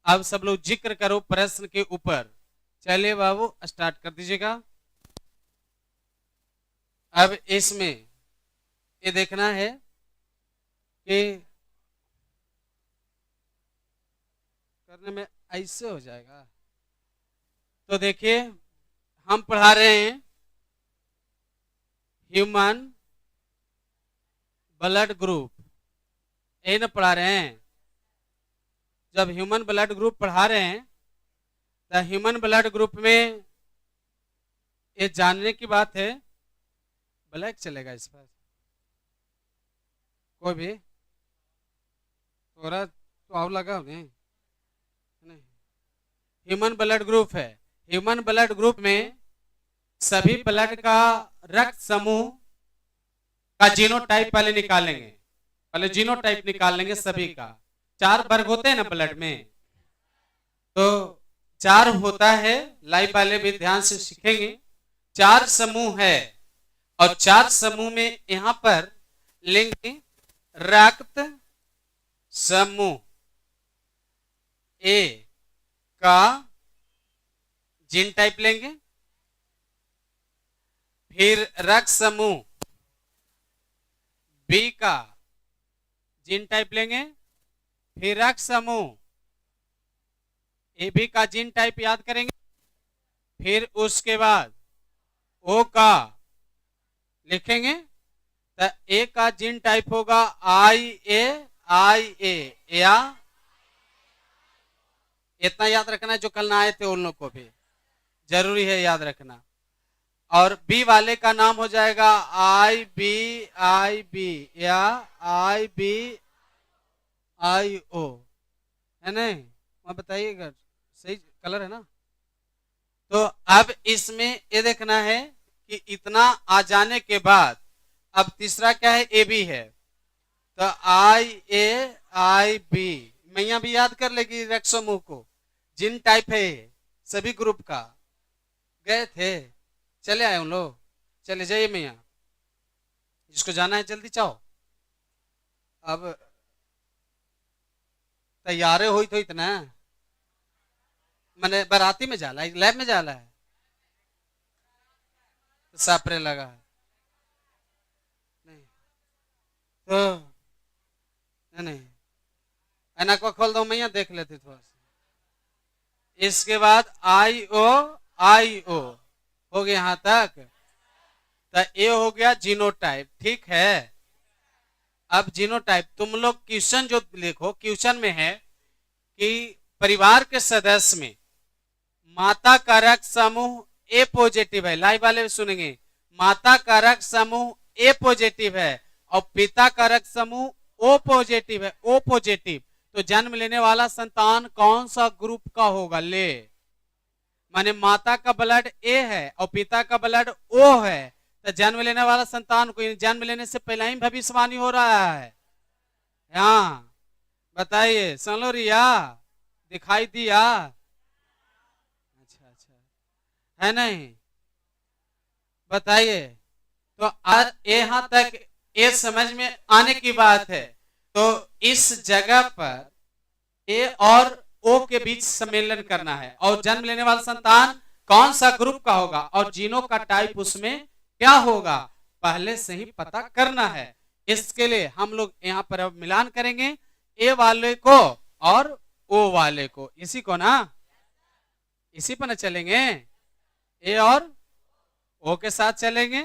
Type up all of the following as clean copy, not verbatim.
अब सब लोग जिक्र करो प्रश्न के ऊपर। चलिए बाबू स्टार्ट कर दीजिएगा। अब इसमें ये देखना है कि करने में ऐसे हो जाएगा। तो देखिए हम पढ़ा रहे हैं ह्यूमन ब्लड ग्रुप, यही ना पढ़ा रहे हैं। जब ह्यूमन ब्लड ग्रुप पढ़ा रहे हैं तो ह्यूमन ब्लड ग्रुप में ये जानने की बात है। ब्लैक चलेगा इस पर कोई भी थोड़ा तो आओ लगा नहीं। ह्यूमन ब्लड ग्रुप है। ह्यूमन ब्लड ग्रुप में सभी ब्लड का रक्त समूह का जीनोटाइप पहले निकालेंगे। पहले जीनोटाइप निकाल लेंगे सभी का। 4 वर्ग होते हैं ना ब्लड में, तो 4 होता है। लाइव वाले भी ध्यान से सीखेंगे। 4 समूह है और 4 समूह में यहां पर लेंगे रक्त समूह ए का जीन टाइप लेंगे, फिर रक्त समूह बी का जीन टाइप लेंगे, फिर रक्त समूह ए बी का जीन टाइप याद करेंगे, फिर उसके बाद ओ का लिखेंगे। तो ए का जीन टाइप होगा आई ए या इतना याद रखना है। जो कल ना आए थे उन लोग को भी जरूरी है याद रखना। और बी वाले का नाम हो जाएगा आई बी या आई बी आई ओ, है नहीं? वहां बताइएगा सही कलर है ना। तो अब इसमें ये देखना है कि इतना आ जाने के बाद अब तीसरा क्या है, ए बी है। तो आई बी मैया भी याद कर लेगी रक्त समूह को। जिन टाइप है सभी ग्रुप का। गए थे, चले आए उन लोग, चले जाइए मैया, जिसको जाना है जल्दी चाहो। अब तैयारे हुई तो इतना मैंने बाराती में जाला है, लैब में जाला है, तो सापरे लगा है नहीं तो नहीं। ऐना को खोल दो मैया, देख लेते थोड़ा सा। इसके बाद आई ओ हो गया यहां तक। तो ये हो गया जीनोटाइप, ठीक है। अब जीनोटाइप तुम लोग क्वेश्चन जो लिखो, क्वेश्चन में है कि परिवार के सदस्य में माता का रक्त समूह ए पॉजिटिव है। लाइव वाले सुनेंगे, माता का रक्त समूह ए पॉजिटिव है और पिता का रक्त समूह ओ पॉजिटिव है। ओ पॉजिटिव तो जन्म लेने वाला संतान कौन सा ग्रुप का होगा? ले माने माता का ब्लड ए है और पिता का ब्लड ओ है, तो जन्म लेने वाला संतान को जन्म लेने से पहले ही भविष्यवाणी हो रहा है। हाँ बताइए, सुन लो रिया, दिखाई दिया? अच्छा है नहीं? बताइए। तो आज यहां तक ये समझ में आने की बात है। तो इस जगह पर ए और ओ के बीच सम्मेलन करना है और जन्म लेने वाला संतान कौन सा ग्रुप का होगा और जीनों का टाइप उसमें क्या होगा पहले से ही पता करना है। इसके लिए हम लोग यहाँ पर अब मिलान करेंगे ए वाले को और ओ वाले को। इसी को ना, इसी पर ना चलेंगे, ए और ओ के साथ चलेंगे।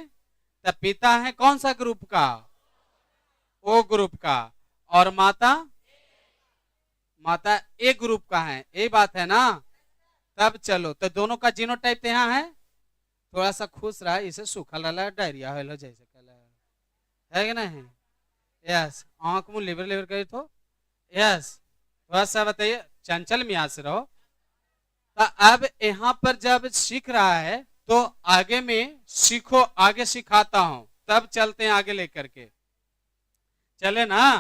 तब पिता है कौन सा ग्रुप का? ओ ग्रुप का। और माता ए ग्रुप का है, ये बात है ना। तब चलो, तो दोनों का जीनोटाइप यहाँ है। थोड़ा सा खुश रहा, इसे सूखल रहा, डायरिया हो जैसे है कि नहीं? यस, आंख मुंह लिवर लिवर करे तो यस। थोड़ा सा बताइए, चंचल मियाज से रहो। तो अब यहाँ पर जब सीख रहा है तो आगे में सीखो, आगे सिखाता हूं, तब चलते हैं आगे लेकर के। चले ना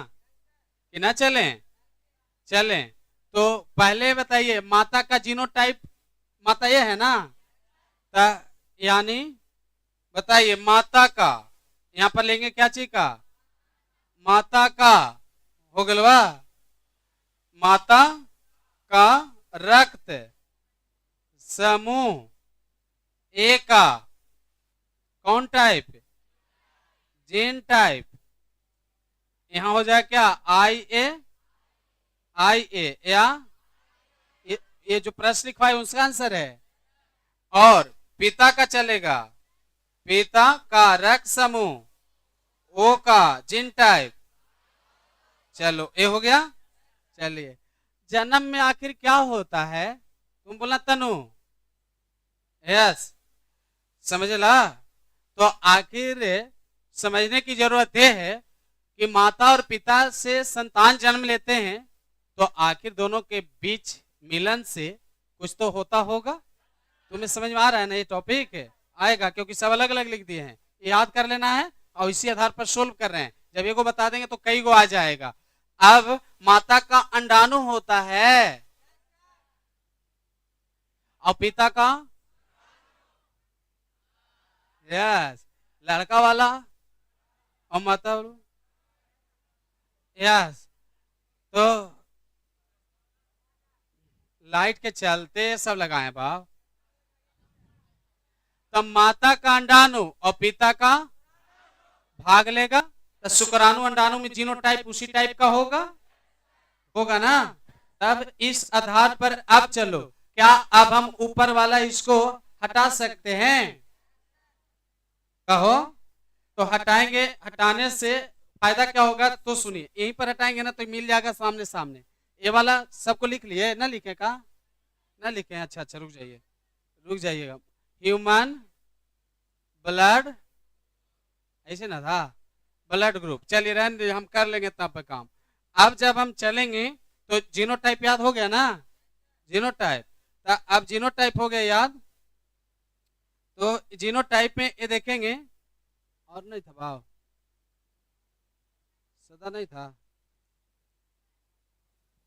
कि ना चले? चले। तो पहले बताइए माता का जीनोटाइप, माता ये है ना, यानी बताइए माता का यहां पर लेंगे क्या चीज का? माता का हो गलवा, माता का रक्त समूह ए का कौन टाइप? Gene type. यहां हो जाए क्या? आई ए या ये जो प्रश्न लिखा है उसका आंसर है। और पिता का चलेगा, पिता का रक्त समूह ओ का जीन टाइप। चलो ए हो गया। चलिए, जन्म में आखिर क्या होता है? तुम बोला तनु। यस, समझला? तो आखिर समझने की जरूरत यह है कि माता और पिता से संतान जन्म लेते हैं, तो आखिर दोनों के बीच मिलन से कुछ तो होता होगा। तुम्हें समझ में आ रहा है ना? ये टॉपिक आएगा क्योंकि सब अलग अलग लिख दिए हैं, याद कर लेना है और इसी आधार पर सोल्व कर रहे हैं। जब ये को बता देंगे तो कई को आ जाएगा। अब माता का अंडाणु होता है और पिता का यस लड़का वाला और माता वाला यस। तो लाइट के चलते सब लगाए बाप। तब माता का अंडाणु और पिता का भाग लेगा, तो शुक्राणु अंडाणु में जीनोटाइप उसी टाइप का होगा ना। तब इस आधार पर अब चलो, क्या अब हम ऊपर वाला इसको हटा सकते हैं? कहो तो हटाएंगे। हटाने से फायदा क्या होगा तो सुनिए, यहीं पर हटाएंगे ना तो मिल जाएगा सामने सामने। ये वाला सबको लिख लिए ना? लिखे का ना लिखे? अच्छा अच्छा, रुक जाइएगा। ह्यूमन ब्लड ऐसे ना था, ब्लड ग्रुप। चलिए रहने हम कर लेंगे इतना पे काम। अब जब हम चलेंगे तो जीनोटाइप याद हो गया ना? जीनोटाइप, तो अब जीनोटाइप हो गया याद। तो जीनोटाइप में ये देखेंगे, और नहीं था भाव, सदा नहीं था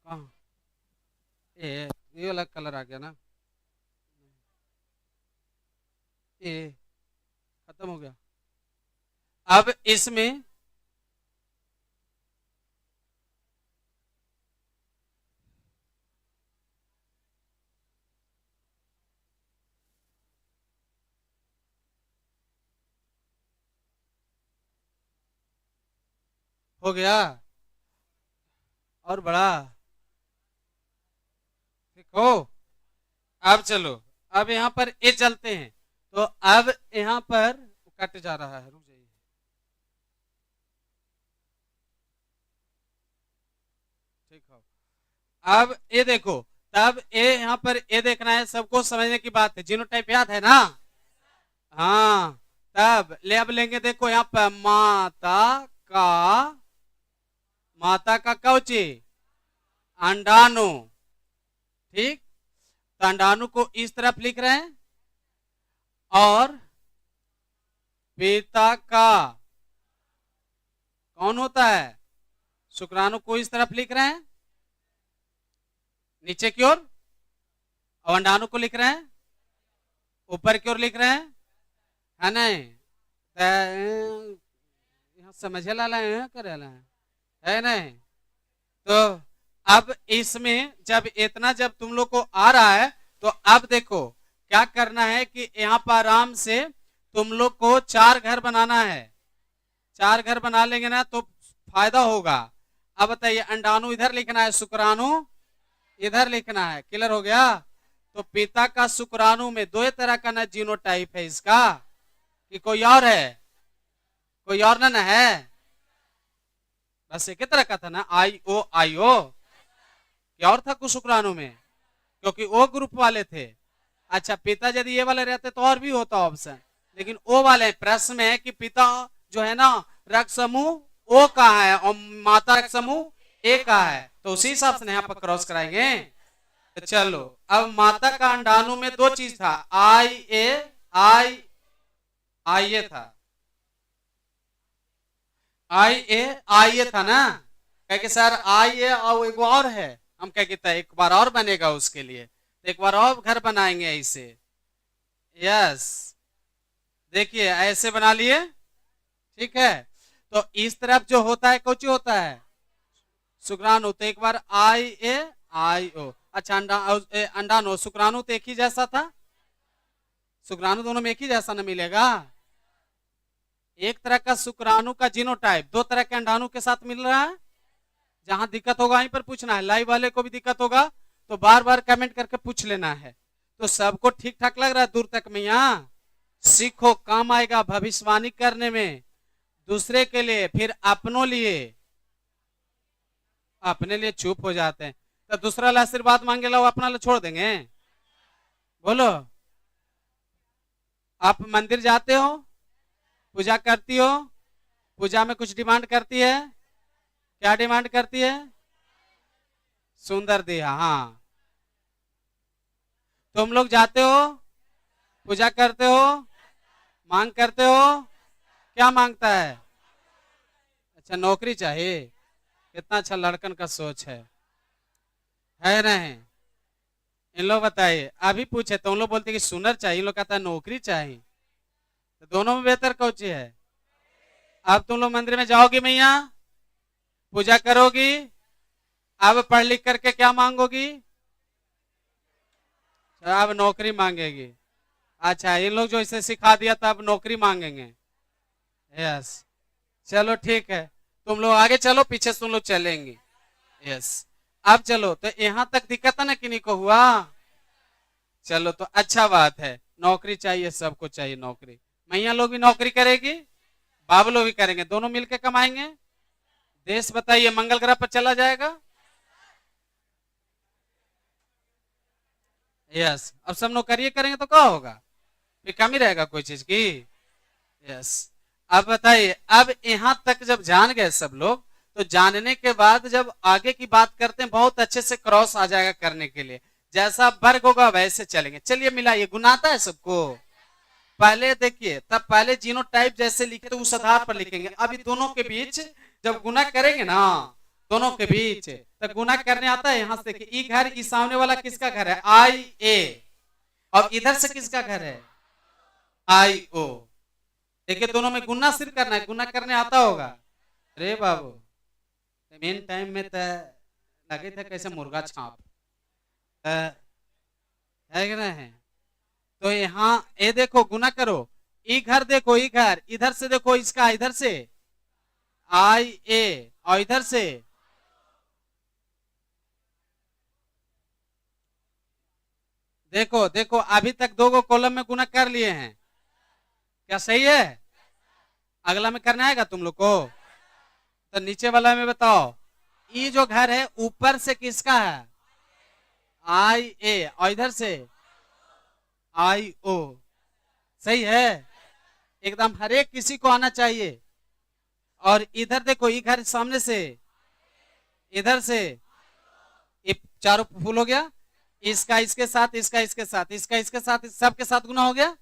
कहाँ? ये अलग कलर आ गया ना, ये खत्म हो गया। अब इसमें हो गया और बड़ा ठीक हो। अब चलो, अब यहाँ पर ए चलते हैं। तो अब यहाँ पर कट जा रहा है, रुक जाइए। ठीक हो। अब ये देखो, तब ए यहाँ पर ए देखना है, सबको समझने की बात है। जीनोटाइप याद है ना? हाँ, तब ले अब लेंगे, देखो यहाँ पर माता का कवची अंडाणु। ठीक, तो अंडाणु को इस तरफ लिख रहे हैं और पिता का कौन होता है? शुक्राणु को इस तरफ लिख रहे हैं नीचे की ओर, और अंडाणु को लिख रहे हैं ऊपर की ओर लिख रहे हैं, है नहीं? यहाँ समझे ला है नहीं? तो अब इसमें जब तुम लोग को आ रहा है, तो अब देखो क्या करना है कि यहाँ पर आराम से तुम लोग को 4 घर बनाना है। 4 घर बना लेंगे ना तो फायदा होगा। अब बताइए, अंडाणु इधर लिखना है, शुक्राणु इधर लिखना है। क्लियर हो गया? तो पिता का शुक्राणु में 2 तरह का ना जीनोटाइप है इसका, कि कोई और है? कोई और ना है, बस एक तरह का था ना, आई ओ। क्या और था कुछ शुक्राणु में? क्योंकि ओ ग्रुप वाले थे। अच्छा, पिता यदि ये वाले रहते तो और भी होता ऑप्शन, लेकिन ओ वाले प्रश्न में है कि पिता जो है ना रक्त समूह ओ का है और माता रक्त समूह ए का है, तो उसी हिसाब से यहाँ पर क्रॉस कराएंगे। तो चलो, अब माता का अंडाणु में 2 चीज था, आई ए था, आई ए था ना? कह के सर आई ए और एक और है, हम क्या कहते हैं एक बार और बनेगा उसके लिए, तो एक बार और घर बनाएंगे ऐसे। यस, देखिए ऐसे बना लिए, ठीक है? तो इस तरफ जो होता है कुछ होता है शुक्राणु, तो एक बार आई ए आई ओ। अच्छा अंडाणु शुक्राणु तो एक ही जैसा था, शुक्राणु दोनों में एक ही जैसा न मिलेगा। एक तरह का शुक्राणु का जीनोटाइप दो तरह के अंडाणु के साथ मिल रहा है। जहां दिक्कत होगा वहीं पर पूछना है, लाइव वाले को भी दिक्कत होगा तो बार बार कमेंट करके पूछ लेना है। तो सबको ठीक ठाक लग रहा है दूर तक में? यहाँ सीखो, काम आएगा भविष्यवाणी करने में, दूसरे के लिए फिर अपनों लिए। अपने लिए चुप हो जाते हैं तो दूसरा ला आशीर्वाद मांगे ला, वो अपना ला छोड़ देंगे? बोलो। आप मंदिर जाते हो, पूजा करती हो, पूजा में कुछ डिमांड करती है, क्या डिमांड करती है? सुंदर दिया। हाँ, तुम लोग जाते हो, पूजा करते हो, मांग करते हो, क्या मांगता है? अच्छा, नौकरी चाहिए। कितना अच्छा लड़कन का सोच है नहीं? इन लोग बताइए, अभी पूछे तो उन लोग बोलते कि सुनर चाहिए, इन लोग कहता है नौकरी चाहिए। तो दोनों में बेहतर कौन सी है? अब तुम लोग मंदिर में जाओगी मैया, पूजा करोगी, अब पढ़ लिख करके क्या मांगोगी? अब नौकरी मांगेगी। अच्छा, इन लोग जो इसे सिखा दिया था अब नौकरी मांगेंगे। यस, चलो ठीक है, तुम लोग आगे चलो, पीछे तुम लोग चलेंगे। यस, अब चलो। तो यहाँ तक दिक्कत है ना किन्हीं को हुआ? चलो तो अच्छा बात है, नौकरी चाहिए, सबको चाहिए नौकरी। मैया लोग भी नौकरी करेगी, बाबू लोग भी करेंगे, दोनों मिलकर कमाएंगे, देश बताइए मंगल ग्रह पर चला जाएगा। यस, अब सब नौकरी करेंगे तो क्या होगा? फिर कमी रहेगा कोई चीज की? यस, अब बताइए, अब यहाँ तक जब जान गए सब लोग, तो जानने के बाद जब आगे की बात करते हैं बहुत अच्छे से क्रॉस आ जाएगा करने के लिए, जैसा वर्ग होगा वैसे चलेंगे। चलिए मिलाइए, गुनाता है सबको? पहले देखिए, तब पहले जीनोटाइप जैसे लिखे तो उस आधार पर लिखेंगे। अभी दोनों के बीच जब गुना करेंगे ना, दोनों के बीच तो गुना करने आता है। यहां से देखिए, ई घर, ई सामने वाला किसका घर है? आई ए। और इधर से किसका घर है? आई ओ। देखिए दोनों में गुना सिर्फ करना है, गुना करने आता होगा? अरे बाबू, मेन टाइम में तो लगे थे कैसे मुर्गा छाप है कि नहीं? तो यहाँ ए देखो, गुना करो, ई घर देखो, ई घर, इधर से देखो, इसका इधर से आई ए, और इधर से देखो देखो, अभी तक दो गो कॉलम में गुना कर लिए हैं, क्या सही है? अगला में करना आएगा तुम लोग को? तो नीचे वाला में बताओ, ये जो घर है ऊपर से किसका है? आई ए, और इधर से आई ओ। सही है? एकदम हर एक किसी को आना चाहिए। और इधर देखो, ये घर सामने से, इधर से, ये चारों फूल हो गया, इसका इसके साथ, इसका इसके साथ, इसका इसके साथ, सबके साथ गुना हो गया।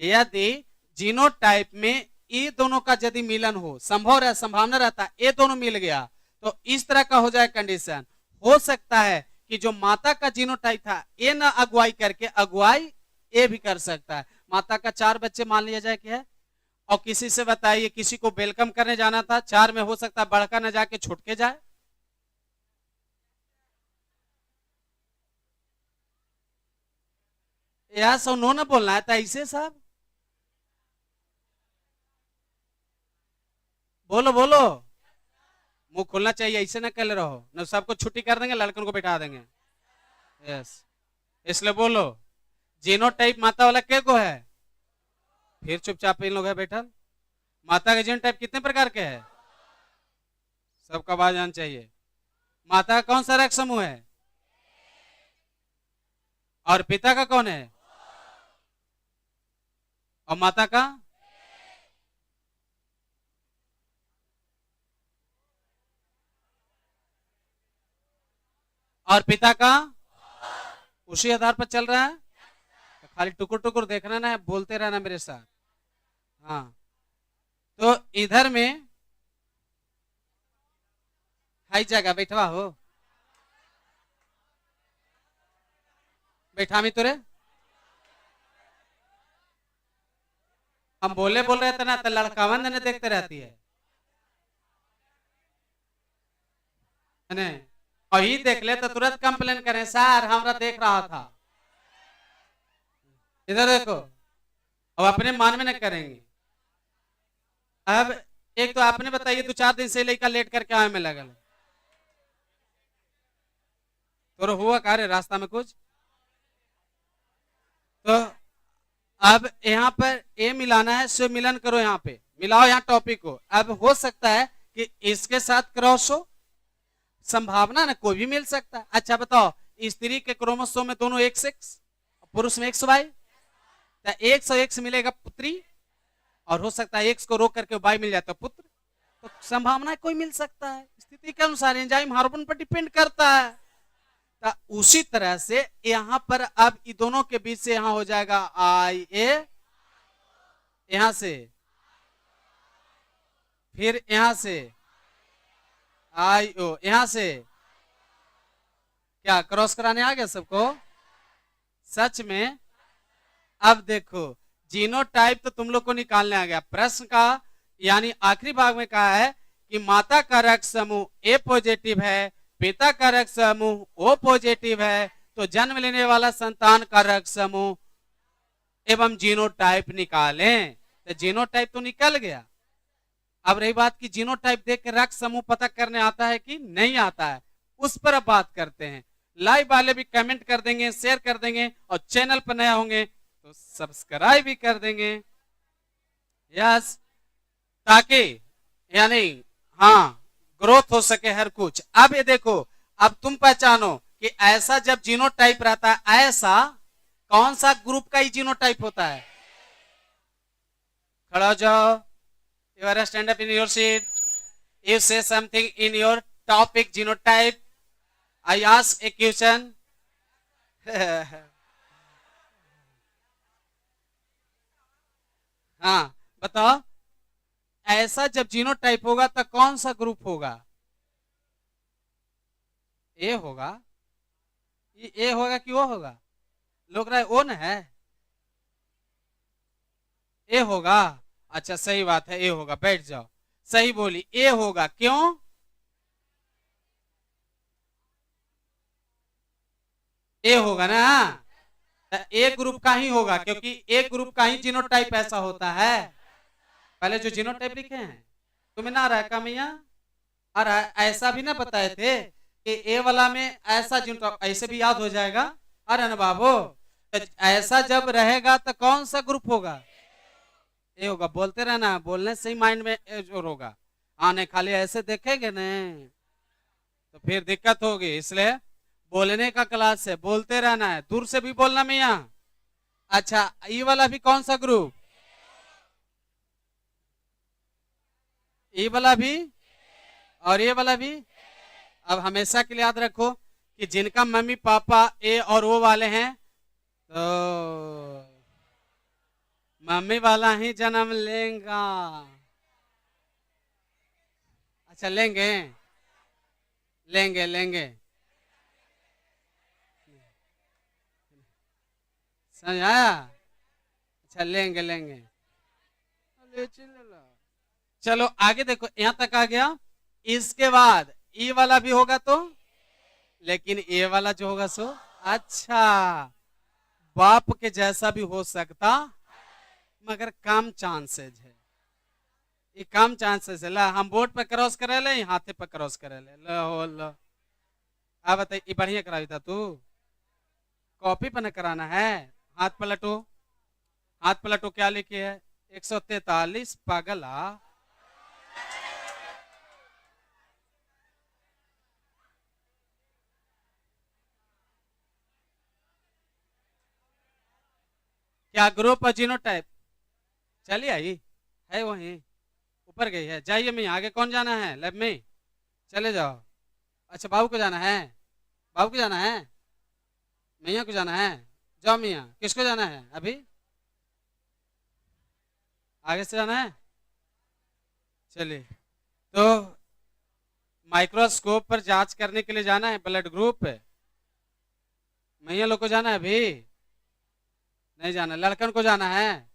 यदि जीनोटाइप में ये दोनों का यदि मिलन हो, संभव रह संभावना रहता है ये दोनों मिल गया, तो इस तरह का हो जाए कंडीशन। हो सकता है कि जो माता का जीनोटाइप था ये ना अगुवाई करके अगुवाई ये भी कर सकता है। माता का 4 बच्चे मान लिया जाए कि है, और किसी से बताइए किसी को वेलकम करने जाना था, 4 में हो सकता है बड़का न जाके छुटके जाए। यह सब नो ना बोलना है तो ऐसे साहब, बोलो बोलो, मुंह खोलना चाहिए, ऐसे ना कर रहो, न सबको छुट्टी कर देंगे, लड़कन को बैठा देंगे। यस, इसलिए बोलो, जीनोटाइप माता वाला के को है? फिर चुपचाप इन लोग है बैठल। माता का जीनोटाइप कितने प्रकार के है? सबका आवाज आना चाहिए। माता का कौन सा रक्त समूह है? और पिता का कौन है? और माता का? और पिता का? उसी आधार पर चल रहा है। तो खाली टुकुर टुकुर देखना ना, बोलते रहना मेरे साथ। हाँ, तो इधर में हाई जगह बैठवा हो, बैठा मी तुरे, हम बोल रहे थे ना, तो लड़कावन ने देखते रहती है नहीं? वही देख ले तो तुरंत कंप्लेन करें, सर हमारा देख रहा था। इधर देखो, अब अपने मान में न करेंगे। अब एक तो आपने बताइए 2-4 दिन से लड़का लेट करके आए में लगल, तो हुआ कार्य रास्ता में कुछ। तो अब यहाँ पर ए मिलाना है, सो मिलन करो, यहाँ पे मिलाओ यहाँ टॉपिक को। अब हो सकता है कि इसके साथ क्रॉस हो, संभावना ना कोई भी मिल सकता है। अच्छा बताओ, स्त्री के क्रोमोसोम में दोनों एक्स एक्स, पुरुष में एक्स वाई, तो एक्स और एक्स मिलेगा पुत्री, और हो सकता है एक्स को रोक करके वाई मिल जाता पुत्र। तो संभावना कोई मिल सकता है, स्थिति के अनुसार एंजाइम हार्मोन पर डिपेंड करता है। तो उसी तरह से यहां पर अब इन दोनों के बीच से यहां हो जाएगा आई ए, यहां से फिर यहां से आई ओ, यहां से क्या क्रॉस कराने आ गया सबको? सच में? अब देखो जीनोटाइप तो तुम लोग को निकालने आ गया। प्रश्न का यानी आखिरी भाग में कहा है कि माता का रक्त समूह ए पॉजिटिव है, पिता का रक्त समूह ओ पॉजिटिव है, तो जन्म लेने वाला संतान का रक्त समूह एवं जीनोटाइप निकालें। तो जीनोटाइप तो निकल गया। अब रही बात कि जीनोटाइप देख के रक्त समूह पता करने आता है कि नहीं आता है, उस पर अब बात करते हैं। लाइव वाले भी कमेंट कर देंगे, शेयर कर देंगे, और चैनल पर नया होंगे तो सब्सक्राइब भी कर देंगे, यस, ताकि यानी हाँ ग्रोथ हो सके हर कुछ। अब ये देखो, अब तुम पहचानो कि ऐसा जब जीनोटाइप रहता है, ऐसा कौन सा ग्रुप का ही जीनोटाइप होता है? खड़ा हो जाओ, you are stand up in your seat, you say something in your topic genotype, I ask a question. हाँ बताओ, ऐसा जब जीनोटाइप होगा तो कौन सा ग्रुप होगा? ए होगा। ये ए होगा कि ओ होगा? लोग रहा है ओ न है, ए होगा। अच्छा सही बात है, ए होगा, बैठ जाओ, सही बोली, ए होगा। क्यों? ए होगा ना, ए ग्रुप का ही होगा, क्योंकि ए ग्रुप का ही जीनोटाइप ऐसा होता है। पहले जो जीनोटाइप लिखे हैं तुम्हें ना रहा मैया, और ऐसा भी ना बताए थे कि ए वाला में ऐसा जीनोटाइप, ऐसे भी याद हो जाएगा। अरे ना बाबू, ऐसा जब रहेगा तो कौन सा ग्रुप होगा? ए होगा। बोलते रहना, बोलने से ही माइंड में जोर होगा। आने खाली ऐसे देखेंगे न तो फिर दिक्कत होगी, इसलिए बोलने का क्लास है, बोलते रहना है, दूर से भी बोलना मिया। अच्छा ये वाला भी कौन सा ग्रुप? ये वाला भी और ये वाला भी। अब हमेशा के लिए याद रखो कि जिनका मम्मी पापा ए और ओ वाले हैं, तो मम्मी वाला ही जन्म लेगा। अच्छा लेंगे लेंगे लेंगे, समझ आया? अच्छा लेंगे लेंगे, चलो आगे देखो, यहां तक आ गया। इसके बाद ई वाला भी होगा तो, लेकिन ए वाला जो होगा सो अच्छा बाप के जैसा भी हो सकता, मगर कम चांसेज है। ये कम चांसेस है। ला हम बोर्ड पर क्रॉस करे ले, हाथे पर क्रॉस करे ले, लो हो लो। अब बताइए बढ़िया करावी था तू, कॉपी पर न कराना है। हाथ पलटो, हाथ पलटो, क्या लिखे है? 143 पागला। क्या ग्रुप और जीनोटाइप? चलिए आई है वहीं ऊपर गई है, जाइए। मैं आगे कौन जाना है? लैब में चले जाओ। अच्छा बाबू को जाना है, बाबू को जाना है, मैया को जाना है, जाओ मियाँ। किसको जाना है? अभी आगे से जाना है। चलिए, तो माइक्रोस्कोप पर जांच करने के लिए जाना है, ब्लड ग्रुप मैया लोग को जाना है। अभी नहीं जाना। लड़कन को जाना है?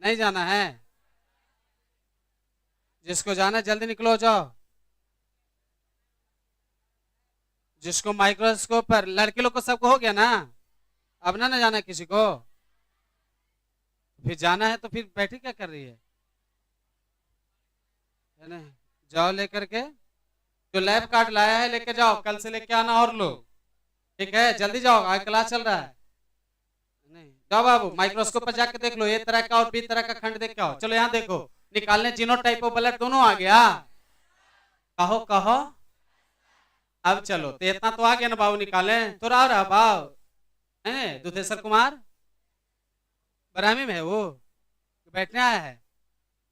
नहीं जाना है। जिसको जाना है जल्दी निकलो, जाओ। जिसको माइक्रोस्कोप पर, लड़के लोग को सबको हो गया ना, अब ना जाना किसी को, फिर जाना है तो फिर बैठी क्या कर रही है नहीं, जाओ लेकर के, जो लैब कार्ड लाया है लेके जाओ, कल से लेके आना और लोग, ठीक है, जल्दी जाओ, आज क्लास चल रहा है। नहीं जाओ बाबू, माइक्रोस्कोप पर जाके देख लो, ए तरह का और बी तरह का खंड देख के आओ। चलो यहाँ देखो, निकालने जीनोटाइप और ब्लड दोनों आ गया, कहो कहो। अब चलो, तो इतना तो आ गया ना बाबू, निकाले तो रहा बाबू है दुधेश्वर कुमार, बरामी में है वो, बैठने आया है,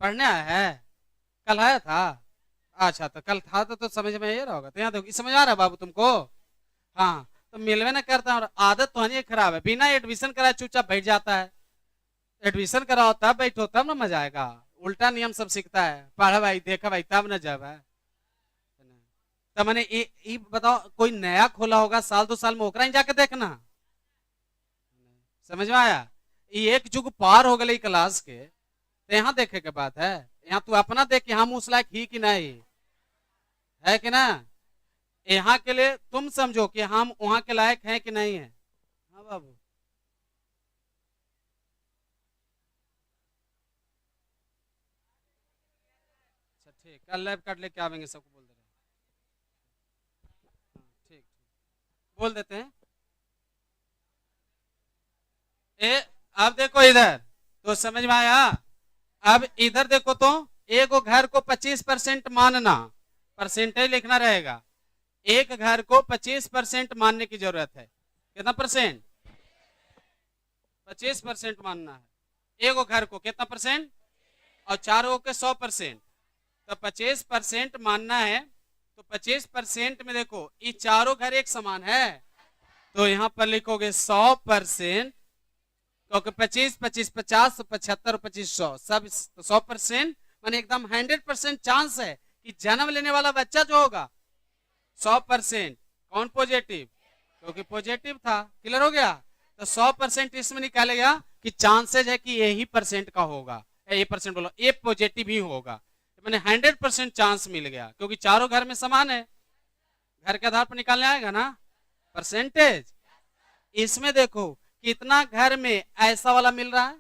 पढ़ने आया है, कल आया था, अच्छा तो कल था तो समझ में ये रहा होगा। तो यहाँ देखो, समझ आ रहा है बाबू तुमको, हाँ तो मिलवे ना करता, और आदत तो नहीं खराब है, बिना एडमिशन कराए चुपचाप बैठ जाता है, एडमिशन कराओ तब बैठो, तब ना मजा आएगा, उल्टा नियम सब सीखता है, पढ़ा भाई देखा भाई तब ना जब है। तो मैंने ये बताओ, कोई नया खोला होगा साल 2 साल में, ओकरा ही जाके देखना, समझ में आया, ये एक जुग पार हो गई क्लास के, तो यहाँ देखे के बात है, यहाँ तू अपना देख कि हम उस लायक ही कि नहीं है कि ना, यहाँ के लिए तुम समझो कि हम वहां के लायक हैं कि नहीं है। हाँ बाबू, अच्छा ठीक, कल लैब कार्ड लेके आवेंगे, सबको बोल दे रहे हैं, हाँ, ठीक बोल देते हैं। अब देखो इधर, तो समझ में आया, अब इधर देखो तो, एक घर को 25% मानना, परसेंटेज लिखना रहेगा, एक घर को 25% मानने की जरूरत है, कितना परसेंट, 25% मानना है, एक घर को कितना परसेंट, और चारों के 100%, तो 25% मानना है, तो 25% में देखो ये चारों घर एक समान है, तो यहां पर लिखोगे 100%, क्योंकि 25 25 50 75 25 100 सब 100%, माने एकदम 100% चांस है कि जन्म लेने वाला बच्चा जो होगा 100%, कौन पॉजिटिव, क्योंकि पॉजिटिव था, क्लियर हो गया, तो 100% इसमें निकालेगा कि चांसेज है कि यही परसेंट का होगा, ये परसेंट बोलो ये पॉजिटिव ही होगा, मैंने 100% चांस मिल गया, क्योंकि चारों घर में समान है, घर के आधार पर निकालने आएगा ना परसेंटेज। इसमें देखो कितना घर में ऐसा वाला मिल रहा है,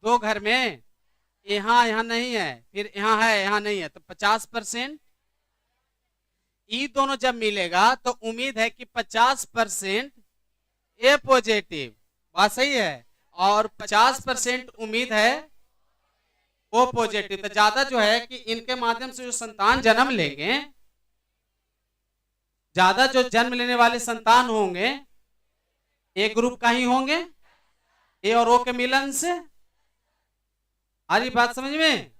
2 घर में, यहाँ नहीं है, फिर यहाँ है यहाँ नहीं है, तो 50%, ये दोनों जब मिलेगा तो उम्मीद है कि 50% ए पॉजिटिव, बात सही है, और 50% उम्मीद है ओ पॉजिटिव, तो ज्यादा जो है कि इनके माध्यम से जो संतान जन्म लेंगे, ज्यादा जो जन्म लेने वाले संतान होंगे एक ग्रुप का ही होंगे, ए और ओ के मिलन से। आ रही बात समझ में,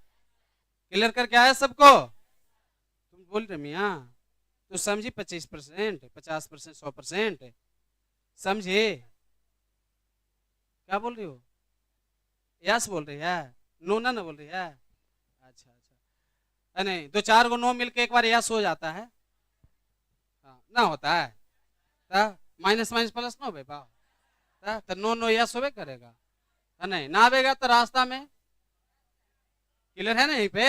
क्लियर करके आया सबको, तुम बोल रहे मिया तो समझी, 25% 50% 100% समझे, क्या बोल रही हो, यस बोल रही है, नो ना बोल रही है, अच्छा अच्छा, नहीं 2-4 गो नो मिलके एक बार यस हो जाता है, ना होता है, माइनस माइनस प्लस नो भाई बा, तो नो नो यस होवे करेगा, नहीं ना आवेगा तो रास्ता में, क्लियर है ना यहीं पे,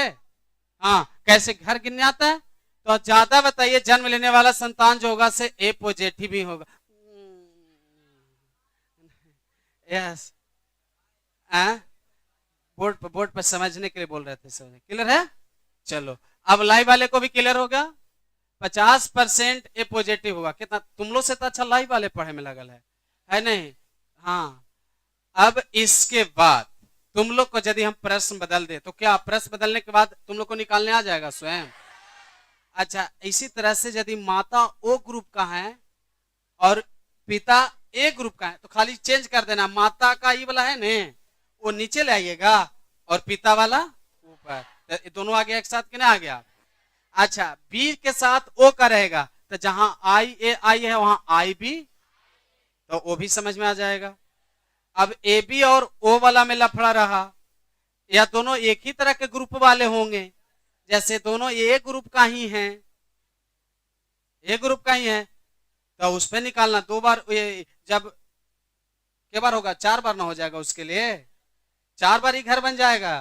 हाँ कैसे घर गिनने आता है, तो ज्यादा बताइए जन्म लेने वाला संतान जो होगा से ए पॉजिटिव ही होगा, यस, बोर्ड पर समझने के लिए बोल रहे थे, समझ क्लियर है, चलो अब लाइव वाले को भी क्लियर होगा, 50% ए पॉजिटिव होगा, कितना तुम लोग से तो अच्छा लाइव वाले पढ़े में लगल है नहीं, हाँ अब इसके बाद तुम लोग को यदि हम प्रश्न बदल दे तो क्या प्रश्न बदलने के बाद तुम लोग को निकालने आ जाएगा स्वयं, अच्छा इसी तरह से यदि माता ओ ग्रुप का है और पिता ए ग्रुप का है तो खाली चेंज कर देना, माता का ये वाला है ने वो नीचे ले आइएगा और पिता वाला ऊपर, तो दोनों आ गया एक साथ, कितना आ गया, अच्छा बी के साथ ओ का रहेगा, तो जहां आई ए आई है वहां आई बी, तो वो भी समझ में आ जाएगा। अब ए बी और ओ वाला में लफड़ा रहा, या दोनों एक ही तरह के ग्रुप वाले होंगे, जैसे दोनों ए ग्रुप का ही हैं, ए ग्रुप का ही है, तो उस पर निकालना 2 बार, जब के बार होगा 4 बार ना हो जाएगा, उसके लिए 4 बार ही घर बन जाएगा,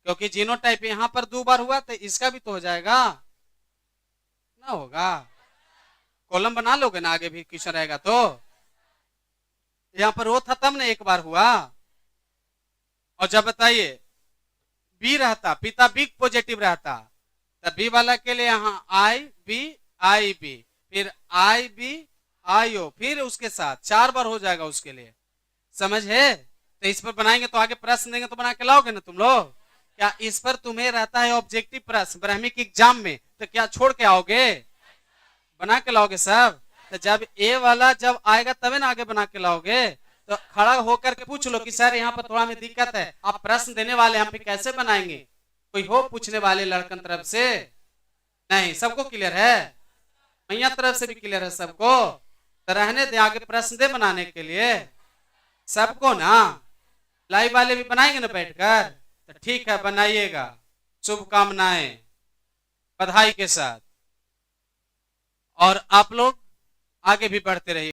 क्योंकि जीनोटाइप यहां पर 2 बार हुआ तो इसका भी तो हो जाएगा ना, होगा कॉलम बना लोगे ना, आगे भी क्वेश्चन रहेगा तो। यहां पर वो था तब ना एक बार हुआ। और जब बताइए बी रहता, पिता बी पॉजिटिव रहता, तब बी वाला के लिए यहाँ आई बी, फिर आई बी आई ओ, फिर उसके साथ 4 बार हो जाएगा उसके लिए। समझ है? तो इस पर बनाएंगे तो आगे प्रश्न देंगे तो बना के लाओगे ना तुम लोग। क्या इस पर तुम्हें रहता है ऑब्जेक्टिव प्रश्न ब्राह्मणिक एग्जाम में, तो क्या छोड़ के आओगे? बना के लाओगे सब। तो जब ए वाला जब आएगा तभी ना आगे बना के लाओगे। तो खड़ा होकर के पूछ लो कि सर यहाँ पर थोड़ा में दिक्कत है, आप प्रश्न देने वाले हम पे कैसे बनाएंगे? कोई हो पूछने वाले लड़कन तरफ से? नहीं, सबको क्लियर है? मैया तरफ से भी क्लियर है सबको? तो रहने दे, आगे प्रश्न दे बनाने के लिए सबको ना। लाइव वाले भी बनाएंगे ना बैठकर? तो ठीक है, बनाइएगा। शुभकामनाएं, बधाई के साथ। और आप लोग आगे भी बढ़ते रहिए।